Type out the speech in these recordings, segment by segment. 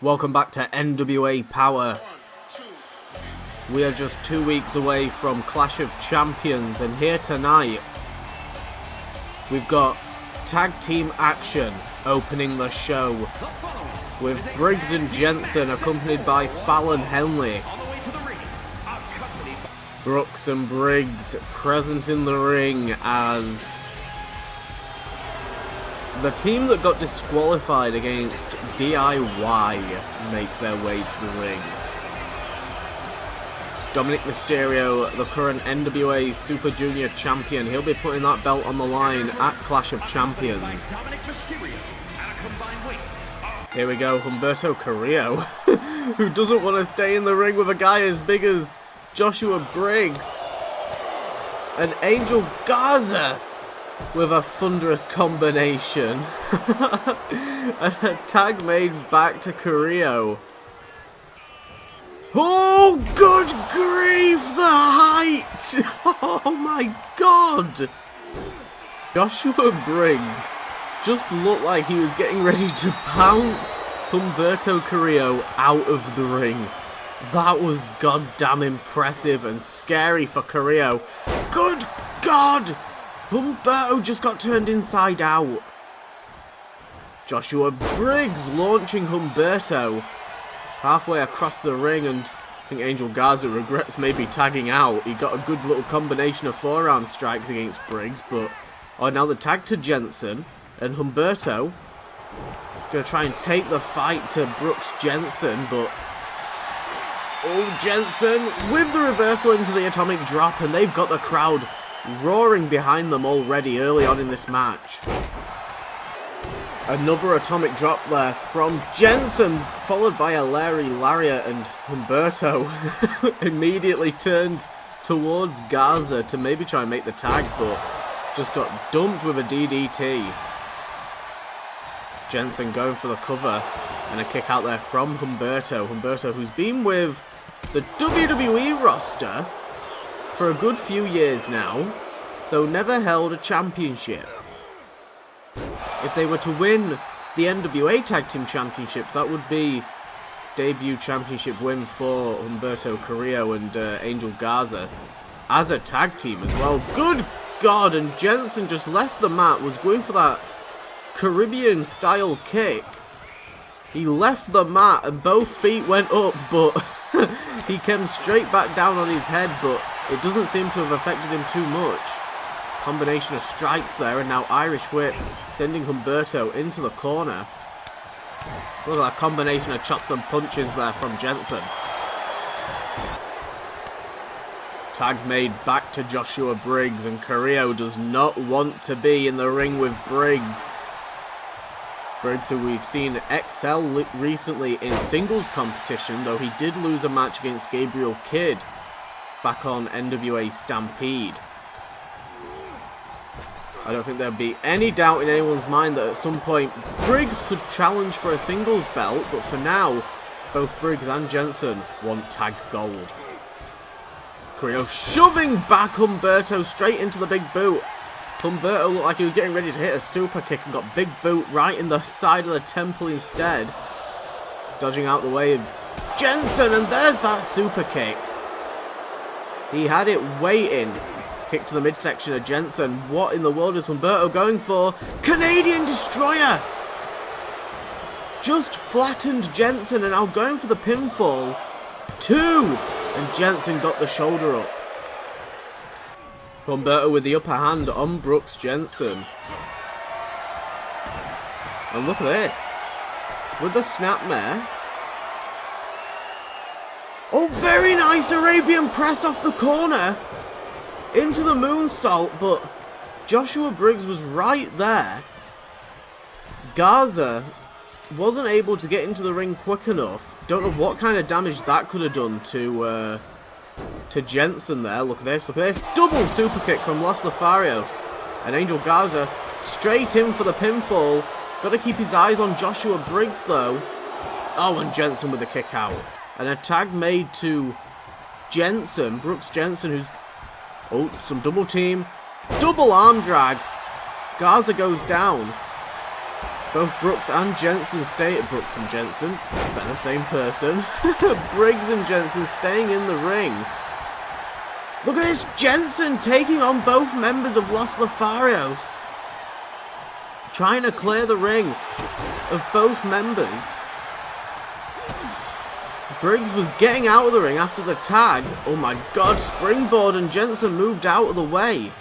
Welcome back to NWA Power. We are just 2 weeks away from Clash of Champions, and here tonight we've got tag team action opening the show with Briggs and Jensen accompanied by Fallon Henley. Brooks and Briggs present in the ring as the team that got disqualified against DIY make their way to the ring. Dominic Mysterio, the current NWA Super Junior champion, he'll be putting that belt on the line at Clash of Champions. Here we go, Humberto Carrillo, who doesn't want to stay in the ring with a guy as big as Joshua Briggs. And Angel Garza with a thunderous combination. And a tag made back to Carrillo. Oh, good grief, the height! Oh my god! Joshua Briggs just looked like he was getting ready to pounce Humberto Carrillo out of the ring. That was goddamn impressive and scary for Carrillo. Good god! Humberto just got turned inside out. Joshua Briggs launching Humberto halfway across the ring, and I think Angel Garza regrets maybe tagging out. He got a good little combination of forearm strikes against Briggs, but now the tag to Jensen, and Humberto gonna try and take the fight to Brooks Jensen, but Jensen with the reversal into the atomic drop, and they've got the crowd roaring behind them already early on in this match. Another atomic drop there from Jensen, followed by a Larry Lariat, and Humberto immediately turned towards Garza to maybe try and make the tag, but just got dumped with a DDT. Jensen going for the cover, and a kick out there from Humberto. Humberto, who's been with the WWE roster for a good few years now, though never held a championship. If they were to win the NWA Tag Team Championships, that would be debut championship win for Humberto Carrillo and Angel Garza as a tag team as well. Good god, and Jensen just left the mat, was going for that Caribbean style kick. He left the mat and both feet went up, but he came straight back down on his head, but it doesn't seem to have affected him too much. Combination of strikes there, and now Irish Whip sending Humberto into the corner. Look at that combination of chops and punches there from Jensen. Tag made back to Joshua Briggs, and Carrillo does not want to be in the ring with Briggs. Briggs, who we've seen excel recently in singles competition, though he did lose a match against Gabriel Kidd back on NWA Stampede. I don't think there'd be any doubt in anyone's mind that at some point Briggs could challenge for a singles belt, but for now, both Briggs and Jensen want tag gold. Carrillo shoving back Humberto straight into the big boot. Humberto looked like he was getting ready to hit a super kick and got big boot right in the side of the temple instead. Dodging out the way of Jensen, and there's that super kick. He had it waiting. Kick to the midsection of Jensen. What in the world is Humberto going for? Canadian Destroyer! Just flattened Jensen, and now going for the pinfall. 2! And Jensen got the shoulder up. Humberto with the upper hand on Brooks Jensen. And look at this. With the snapmare. Oh, very nice Arabian press off the corner. Into the moonsault, but Joshua Briggs was right there. Garza wasn't able to get into the ring quick enough. Don't know what kind of damage that could have done to Jensen there. Look at this, look at this. Double super kick from Los Lotharios. And Angel Garza straight in for the pinfall. Got to keep his eyes on Joshua Briggs though. Oh, and Jensen with the kick out. And a tag made to Jensen, Brooks Jensen, who's... Oh, some double team. Double arm drag. Garza goes down. Both Brooks and Jensen Brooks and Jensen, they're the same person. Briggs and Jensen staying in the ring. Look at this, Jensen taking on both members of Los Lotharios. Trying to clear the ring of both members. Briggs was getting out of the ring after the tag. Oh my god, springboard, and Jensen moved out of the way.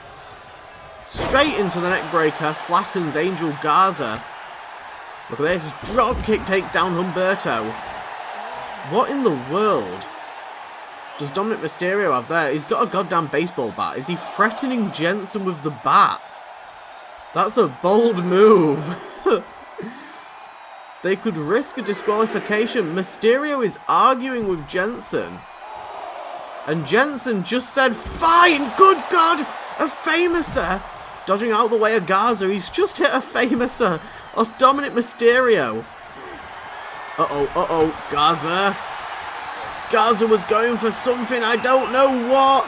Straight into the neckbreaker, flattens Angel Garza. Look at this, drop kick takes down Humberto. What in the world does Dominic Mysterio have there? He's got a goddamn baseball bat. Is he threatening Jensen with the bat? That's a bold move. They could risk a disqualification. Mysterio is arguing with Jensen. And Jensen just said, fine, good God, a famouser. Dodging out the way of Garza. He's just hit a famouser of Dominic Mysterio. Uh-oh, Garza. Garza was going for something, I don't know what.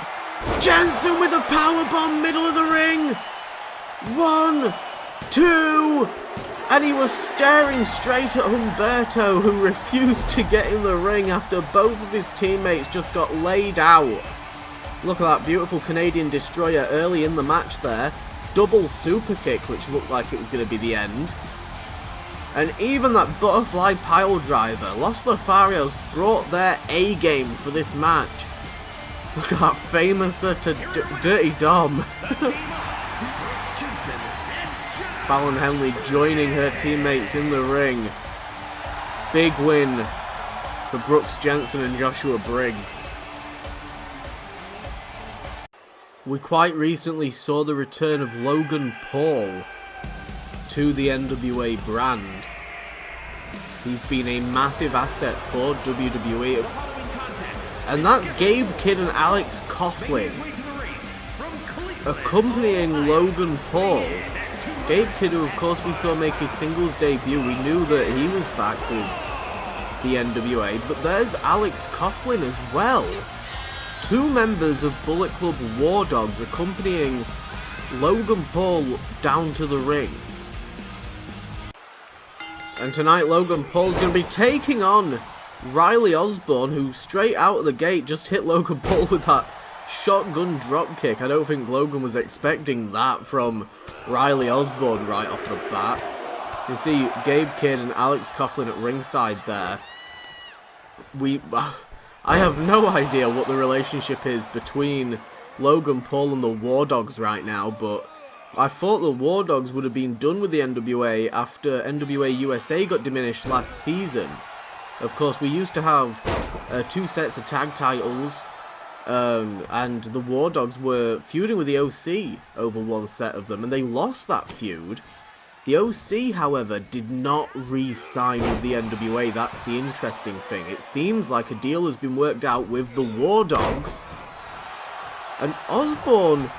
Jensen with a powerbomb, middle of the ring. 1, 2, and he was staring straight at Humberto, who refused to get in the ring after both of his teammates just got laid out. Look at that beautiful Canadian destroyer early in the match there. Double super kick, which looked like it was going to be the end. And even that butterfly pile driver. Los Lotharios brought their A game for this match. Look at that famouser to Dirty Dom. Fallon Henley joining her teammates in the ring. Big win for Brooks Jensen and Joshua Briggs. We quite recently saw the return of Logan Paul to the NWA brand. He's been a massive asset for WWE. And that's Gabe Kidd and Alex Coughlin accompanying Logan Paul. Gabe Kidd, who of course we saw make his singles debut, we knew that he was back with the NWA, but there's Alex Coughlin as well. 2 members of Bullet Club War Dogs accompanying Logan Paul down to the ring. And tonight Logan Paul's going to be taking on Riley Osborne, who straight out of the gate just hit Logan Paul with that shotgun dropkick. I don't think Logan was expecting that from Riley Osborne right off the bat. You see Gabe Kidd and Alex Coughlin at ringside there. I have no idea what the relationship is between Logan Paul and the War Dogs right now, but I thought the War Dogs would have been done with the NWA after NWA USA got diminished last season. Of course, we used to have 2 sets of tag titles. And the War Dogs were feuding with the OC over 1 set of them, and they lost that feud. The OC, however, did not re-sign with the NWA. That's the interesting thing. It seems like a deal has been worked out with the War Dogs. And Osborne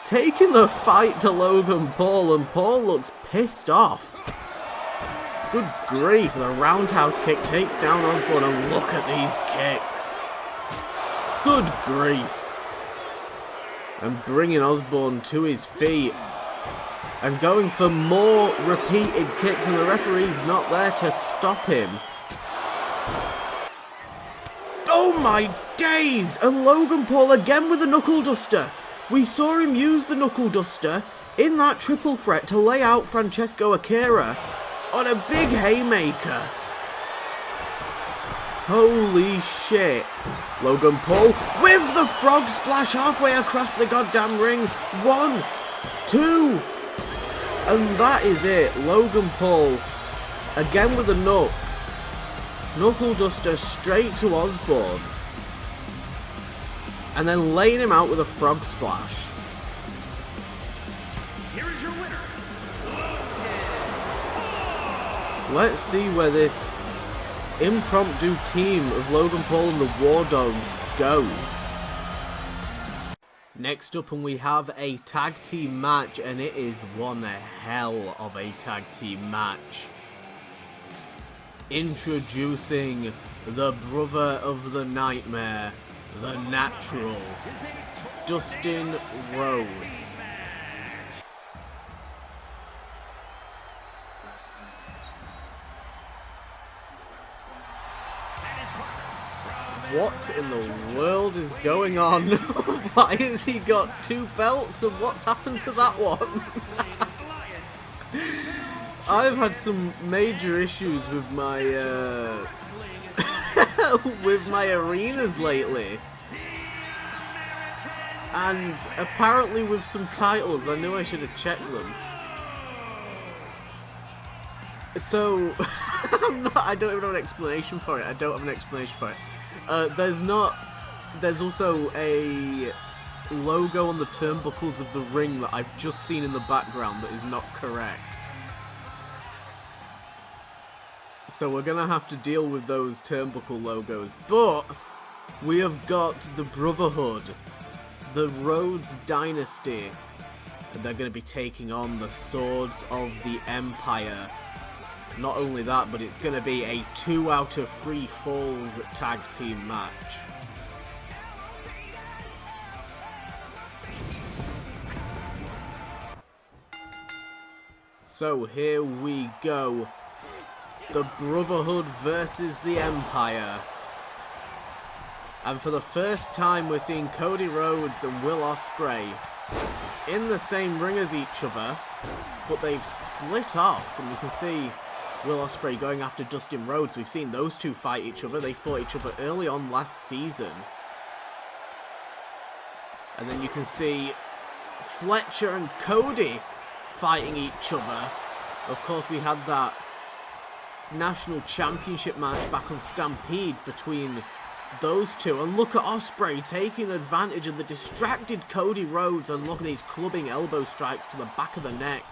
taking the fight to Logan Paul, and Paul looks pissed off. Good grief, the roundhouse kick takes down Osborne, and look at these kicks. Good grief. And bringing Osborne to his feet. And going for more repeated kicks, and the referee's not there to stop him. Oh my days! And Logan Paul again with a knuckle duster. We saw him use the knuckle duster in that triple threat to lay out Francesco Akira on a big haymaker. Holy shit. Logan Paul with the frog splash halfway across the goddamn ring. 1, 2. And that is it. Logan Paul again with the knucks. Knuckle duster straight to Osborne. And then laying him out with a frog splash. Here is your winner. Let's see where this impromptu team of Logan Paul and the War Dogs goes. Next up, and we have a tag team match, and it is one hell of a tag team match. Introducing the brother of the nightmare, the Natural, Dustin Rhodes. What in the world is going on? Why has he got 2 belts and what's happened to that one? I've had some major issues with my with my arenas lately. And apparently with some titles, I knew I should have checked them. So, I don't even have an explanation for it. There's also a logo on the turnbuckles of the ring that I've just seen in the background that is not correct. So we're going to have to deal with those turnbuckle logos. But we have got the Brotherhood, the Rhodes Dynasty, and they're going to be taking on the Swords of the Empire. Not only that, but it's going to be a 2 out of 3 falls tag team match. So here we go. The Brotherhood versus the Empire. And for the first time we're seeing Cody Rhodes and Will Ospreay in the same ring as each other, but they've split off, and you can see Will Ospreay going after Dustin Rhodes. We've seen those two fight each other. They fought each other early on last season. And then you can see Fletcher and Cody fighting each other. Of course, we had that National Championship match back on Stampede between those two. And look at Ospreay taking advantage of the distracted Cody Rhodes. And look at these clubbing elbow strikes to the back of the neck.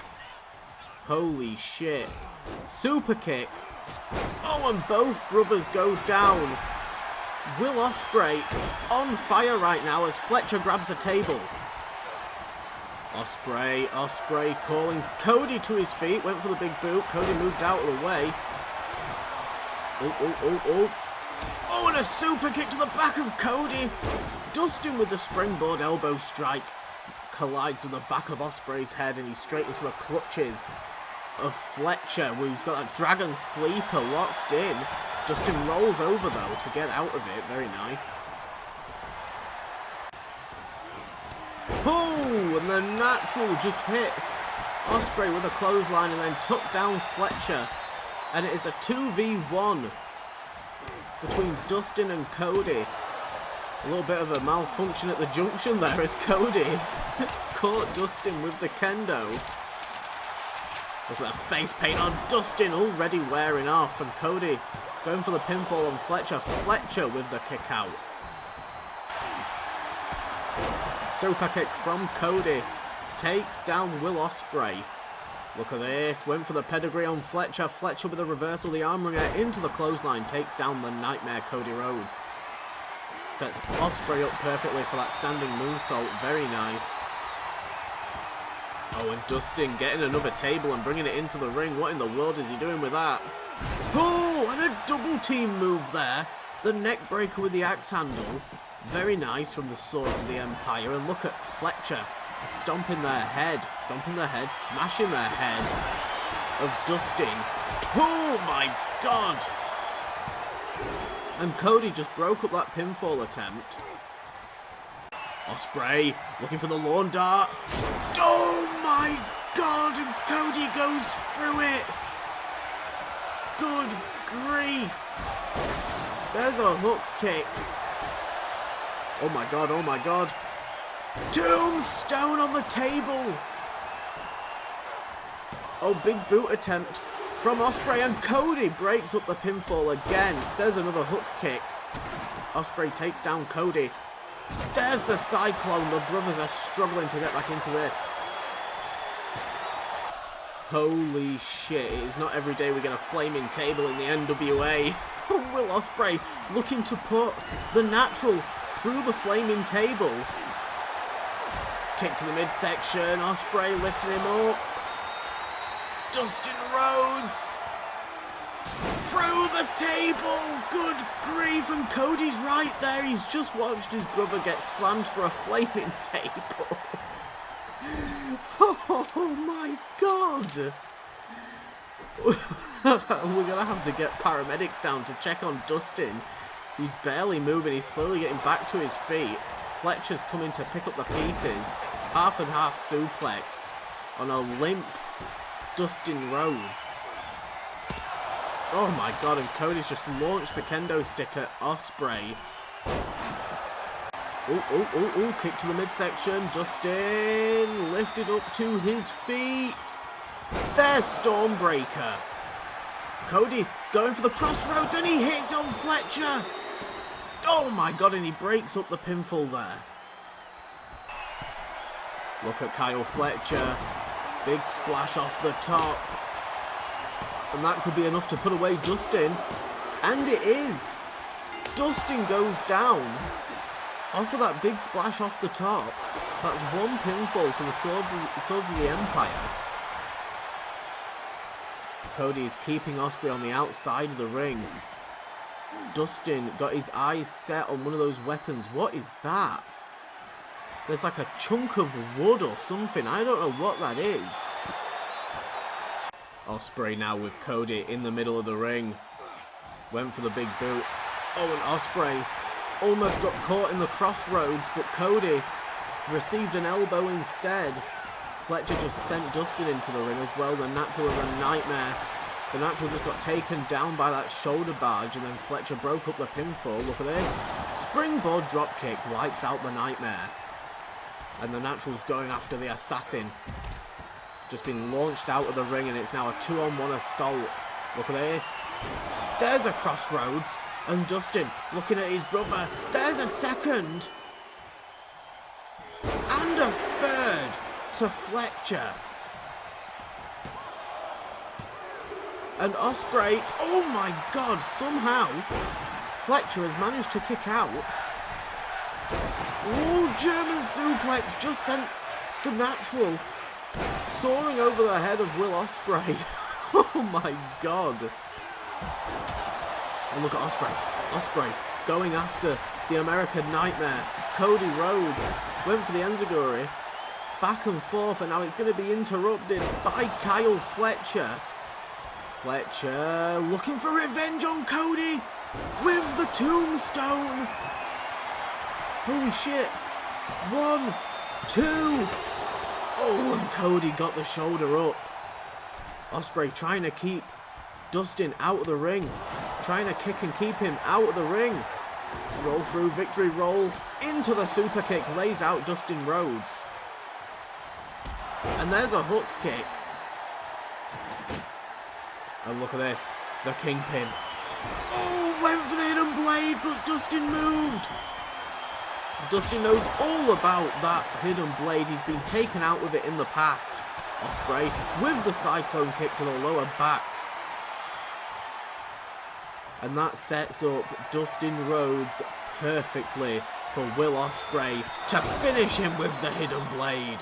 Holy shit. Super kick. Oh, and both brothers go down. Will Ospreay on fire right now as Fletcher grabs a table. Ospreay calling Cody to his feet. Went for the big boot. Cody moved out of the way. Oh, and a super kick to the back of Cody. Dustin with the springboard elbow strike. Collides with the back of Ospreay's head, and he's straight into the clutches of Fletcher, who's got that Dragon Sleeper locked in. Dustin rolls over, though, to get out of it. Very nice. Oh, and the natural just hit Ospreay with a clothesline and then took down Fletcher. And it is a 2v1 between Dustin and Cody. A little bit of a malfunction at the junction there as Cody caught Dustin with the kendo. Look at that face paint on Dustin already wearing off, and Cody going for the pinfall on Fletcher. Fletcher with the kick out. Super kick from Cody. Takes down Will Ospreay. Look at this. Went for the pedigree on Fletcher. Fletcher with a reversal. The arm wringer into the clothesline. Takes down the Nightmare Cody Rhodes. Sets Ospreay up perfectly for that standing moonsault. Very nice. Oh, and Dustin getting another table and bringing it into the ring. What in the world is he doing with that? Oh, and a double team move there. The neck breaker with the axe handle. Very nice from the Swords of the Empire. And look at Fletcher stomping their head, smashing their head of Dustin. Oh my god! And Cody just broke up that pinfall attempt. Ospreay looking for the lawn dart. Oh my god! And Cody goes through it. Good grief! There's a hook kick. Oh my god! Oh my god! Tombstone on the table. Oh, big boot attempt from Ospreay, and Cody breaks up the pinfall again. There's another hook kick. Ospreay takes down Cody. There's the Cyclone. The brothers are struggling to get back into this. Holy shit, it is not every day we get a flaming table in the NWA. Will Ospreay looking to put the natural through the flaming table. Kick to the midsection. Ospreay lifting him up. Dustin Rhodes through the table. Good grief, and Cody's right there. He's just watched his brother get slammed for a flaming table. Oh my god. We're gonna have to get paramedics down to check on Dustin. He's barely moving. He's slowly getting back to his feet. Fletcher's coming to pick up the pieces. Half and half suplex on a limp Dustin Rhodes. Oh my god, and Cody's just launched the kendo stick at Ospreay. Oh, kick to the midsection. Dustin lifted up to his feet. There's Stormbreaker. Cody going for the crossroads and he hits on Fletcher. Oh my god, and he breaks up the pinfall there. Look at Kyle Fletcher. Big splash off the top. And that could be enough to put away Dustin. And it is. Dustin goes down off of that big splash off the top. That's one pinfall for the Swords of the Empire. Cody is keeping Ospreay on the outside of the ring. Dustin got his eyes set on one of those weapons. What is that? There's like a chunk of wood or something. I don't know what that is. Ospreay now with Cody in the middle of the ring. Went for the big boot. Oh, and Ospreay almost got caught in the crossroads, but Cody received an elbow instead. Fletcher just sent Dustin into the ring as well. The Natural and the Nightmare. The Natural just got taken down by that shoulder barge, and then Fletcher broke up the pinfall. Look at this. Springboard dropkick wipes out the Nightmare. And the Natural's going after the Assassin. Just been launched out of the ring, and it's now a 2-on-1 assault. Look at this. There's a crossroads. And Dustin looking at his brother. There's a second. And a third to Fletcher. And Ospreay, oh my god, somehow Fletcher has managed to kick out. Oh, German suplex just sent the Natural soaring over the head of Will Ospreay. Oh my god. And look at Ospreay. Ospreay going after the American Nightmare. Cody Rhodes went for the Enziguri. Back and forth, and now it's going to be interrupted by Kyle Fletcher. Fletcher looking for revenge on Cody with the tombstone. Holy shit. 1, 2. Oh, and Cody got the shoulder up. Ospreay trying to keep Dustin out of the ring. Trying to kick and keep him out of the ring. Roll through, victory roll. Into the super kick. Lays out Dustin Rhodes. And there's a hook kick. And look at this. The Kingpin. Oh, went for the hidden blade, but Dustin moved. Dustin knows all about that hidden blade. He's been taken out with it in the past. Ospreay with the cyclone kick to the lower back. And that sets up Dustin Rhodes perfectly for Will Ospreay to finish him with the hidden blade.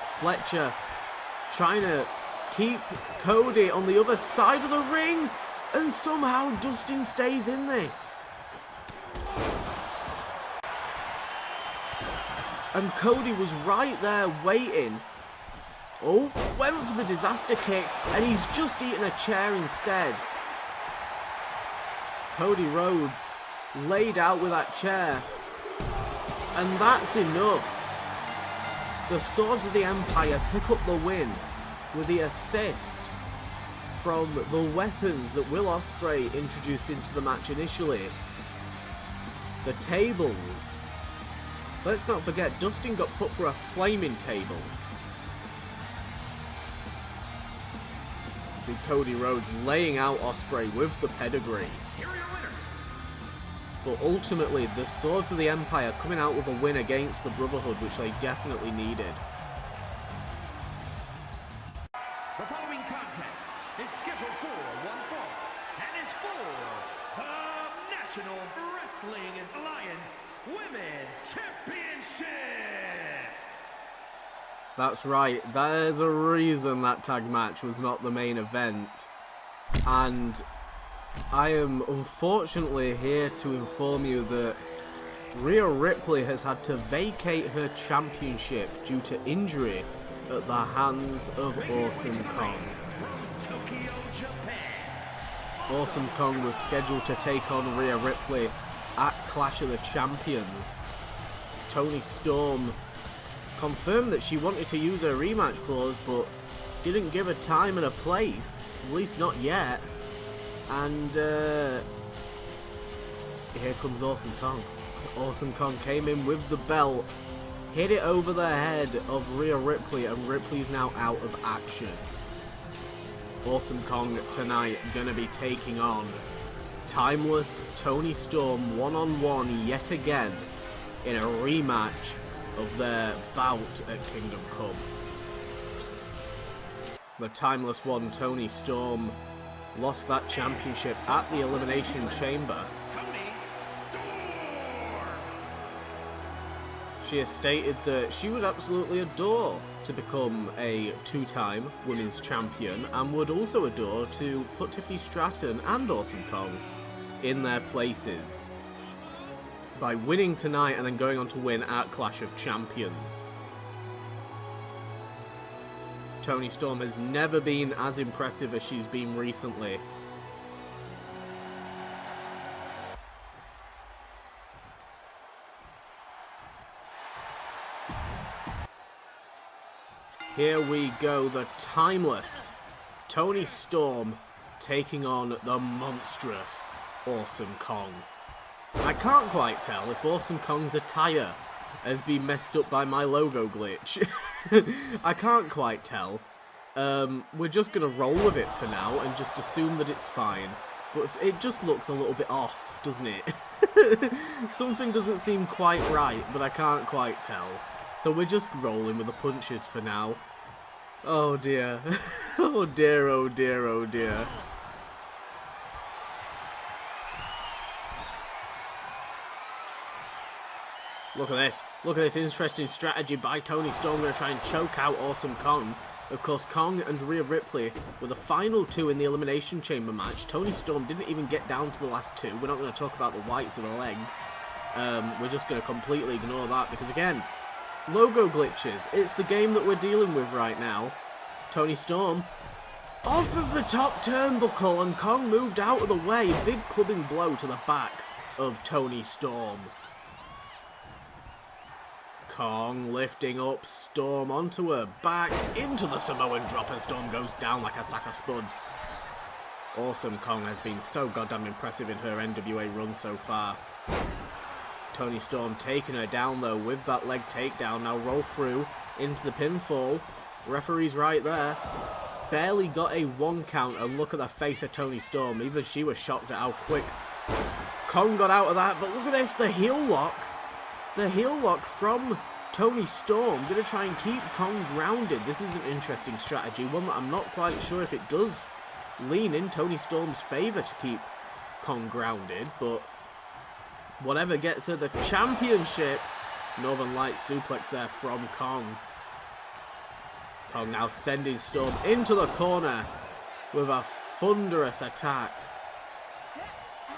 Fletcher trying to keep Cody on the other side of the ring, and somehow Dustin stays in this. And Cody was right there waiting. Oh, went for the disaster kick, and he's just eaten a chair instead. Cody Rhodes laid out with that chair. And that's enough. The Swords of the Empire pick up the win with the assist from the weapons that Will Ospreay introduced into the match initially. The tables. Let's not forget, Dustin got put for a flaming table. See Cody Rhodes laying out Ospreay with the pedigree. Here are your winners. But ultimately, the Swords of the Empire coming out with a win against the Brotherhood, which they definitely needed. The following contest is scheduled for one fall and is for the National Wrestling Alliance Women's Championship. That's right, there's a reason that tag match was not the main event. And I am unfortunately here to inform you that Rhea Ripley has had to vacate her championship due to injury at the hands of Awesome Kong. Awesome Kong was scheduled to take on Rhea Ripley at Clash of the Champions. Toni Storm confirmed that she wanted to use her rematch clause, but didn't give a time and a place, at least not yet. And here comes Awesome Kong. Awesome Kong came in with the belt, hit it over the head of Rhea Ripley, and Ripley's now out of action. Awesome Kong tonight gonna be taking on Timeless Toni Storm one-on-one yet again in a rematch of their bout at Kingdom Come. The Timeless One, Toni Storm, lost that championship at the Elimination Chamber. She has stated that she would absolutely adore to become a two-time women's champion and would also adore to put Tiffany Stratton and Awesome Kong in their places by winning tonight and then going on to win at Clash of Champions. Toni Storm has never been as impressive as she's been recently. Here we go, the timeless Toni Storm taking on the monstrous Awesome Kong. I can't quite tell if Awesome Kong's attire has been messed up by my logo glitch. I can't quite tell. We're just going to roll with it for now and just assume that it's fine. But it just looks a little bit off, doesn't it? Something doesn't seem quite right, but I can't quite tell. So we're just rolling with the punches for now. Oh dear. Oh dear, oh dear, oh dear. Look at this. Look at this interesting strategy by Toni Storm. Going to try and choke out Awesome Kong. Of course, Kong and Rhea Ripley were the final two in the Elimination Chamber match. Toni Storm didn't even get down to the last two. We're not going to talk about the whites of her legs. We're just going to completely ignore that because, again, logo glitches. It's the game that we're dealing with right now. Toni Storm off of the top turnbuckle and Kong moved out of the way. Big clubbing blow to the back of Toni Storm. Kong lifting up Storm onto her back into the Samoan drop, and Storm goes down like a sack of spuds. Awesome Kong has been so goddamn impressive in her NWA run so far. Toni Storm taking her down though with that leg takedown. Now roll through into the pinfall. Referee's right there. Barely got a 1 count, and look at the face of Toni Storm. Even she was shocked at how quick Kong got out of that. But look at this, the heel lock. The heel lock from Toni Storm. Going to try and keep Kong grounded. This is an interesting strategy. One that I'm not quite sure if it does lean in Toni Storm's favour to keep Kong grounded. But whatever gets her the championship. Northern Lights suplex there from Kong. Kong now sending Storm into the corner with a thunderous attack.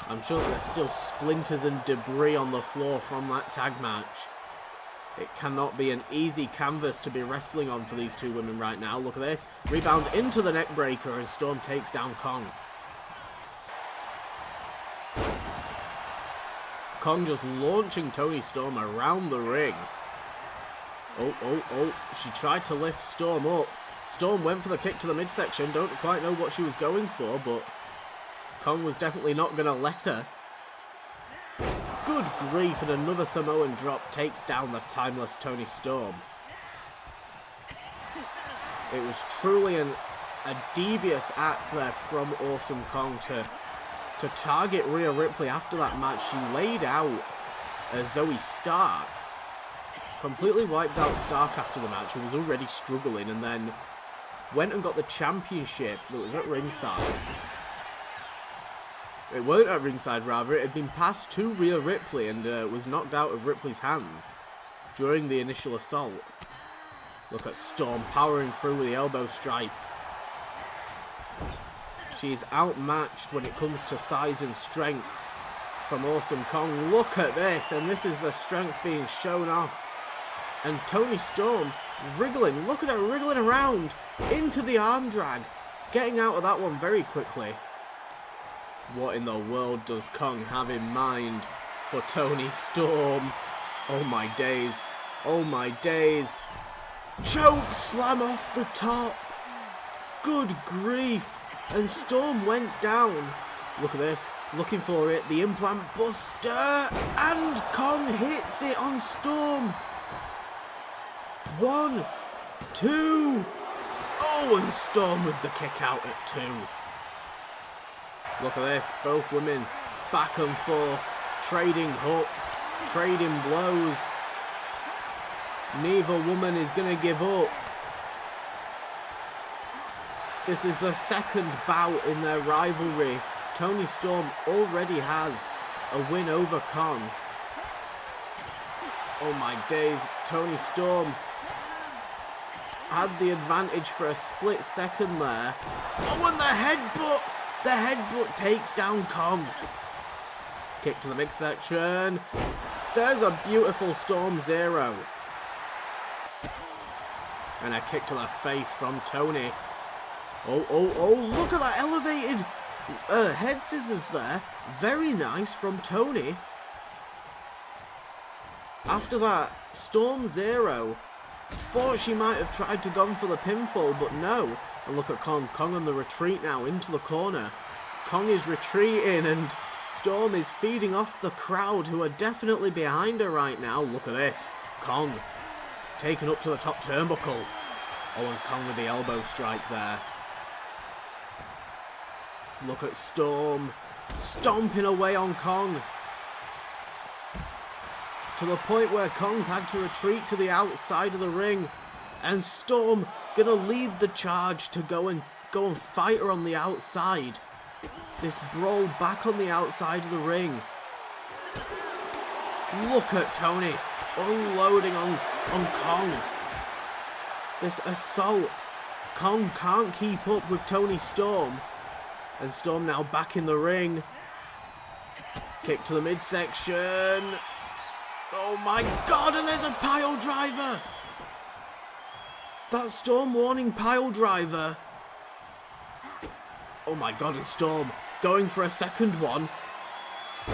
I'm sure there's still splinters and debris on the floor from that tag match. It cannot be an easy canvas to be wrestling on for these two women right now. Look at this. Rebound into the neck breaker and Storm takes down Kong. Kong just launching Toni Storm around the ring. Oh. She tried to lift Storm up. Storm went for the kick to the midsection. Don't quite know what she was going for, but Kong was definitely not going to let her. Good grief, and another Samoan drop takes down the timeless Toni Storm. It was truly a devious act there from Awesome Kong to target Rhea Ripley after that match. She laid out Zoe Stark. Completely wiped out Stark after the match, who was already struggling, and then went and got the championship that was at ringside. It weren't at ringside, rather. It had been passed to Rhea Ripley and was knocked out of Ripley's hands during the initial assault. Look at Storm powering through with the elbow strikes. She's outmatched when it comes to size and strength from Awesome Kong. Look at this, and this is the strength being shown off. And Toni Storm wriggling. Look at her wriggling around into the arm drag. Getting out of that one very quickly. What in the world does Kong have in mind for Toni Storm? Oh my days. Oh my days. Choke slam off the top. Good grief. And Storm went down. Look at this. Looking for it. The implant buster. And Kong hits it on Storm. 1, 2. Oh, and Storm with the kick out at 2. Look at this. Both women back and forth. Trading hooks. Trading blows. Neither woman is going to give up. This is the second bout in their rivalry. Toni Storm already has a win over Kong. Oh my days, Toni Storm had the advantage for a split second there. Oh, and the headbutt! The headbutt takes down Kong. Kick to the midsection. There's a beautiful Storm Zero. And a kick to the face from Toni. Oh, look at that elevated head scissors there. Very nice from Toni. After that, Storm Zero. Thought she might have tried to go for the pinfall, but no. And look at Kong. Kong on the retreat now into the corner. Kong is retreating and Storm is feeding off the crowd who are definitely behind her right now. Look at this. Kong taken up to the top turnbuckle. Oh, and Kong with the elbow strike there. Look at Storm stomping away on Kong. To the point where Kong's had to retreat to the outside of the ring. And Storm gonna lead the charge to go and fight her on the outside. This brawl back on the outside of the ring. Look at Toni unloading on Kong. This assault. Kong can't keep up with Toni Storm. And Storm now back in the ring. Kick to the midsection. Oh my god, and there's a pile driver. That Storm warning pile driver. Oh my god, and Storm going for a second one.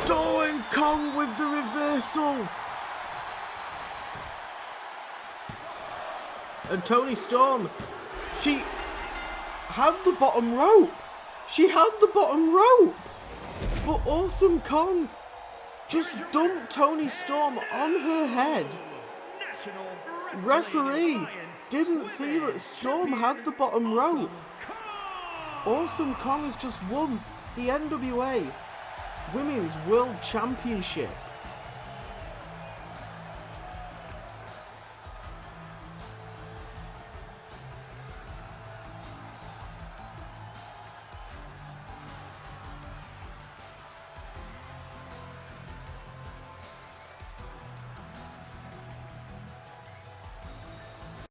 Oh, and Kong with the reversal. And Toni Storm, she had the bottom rope. She had the bottom rope. But Awesome Kong just dumped Toni Storm on her head. Referee didn't see that Storm had the bottom rope. Awesome Kong has just won the NWA Women's World Championship.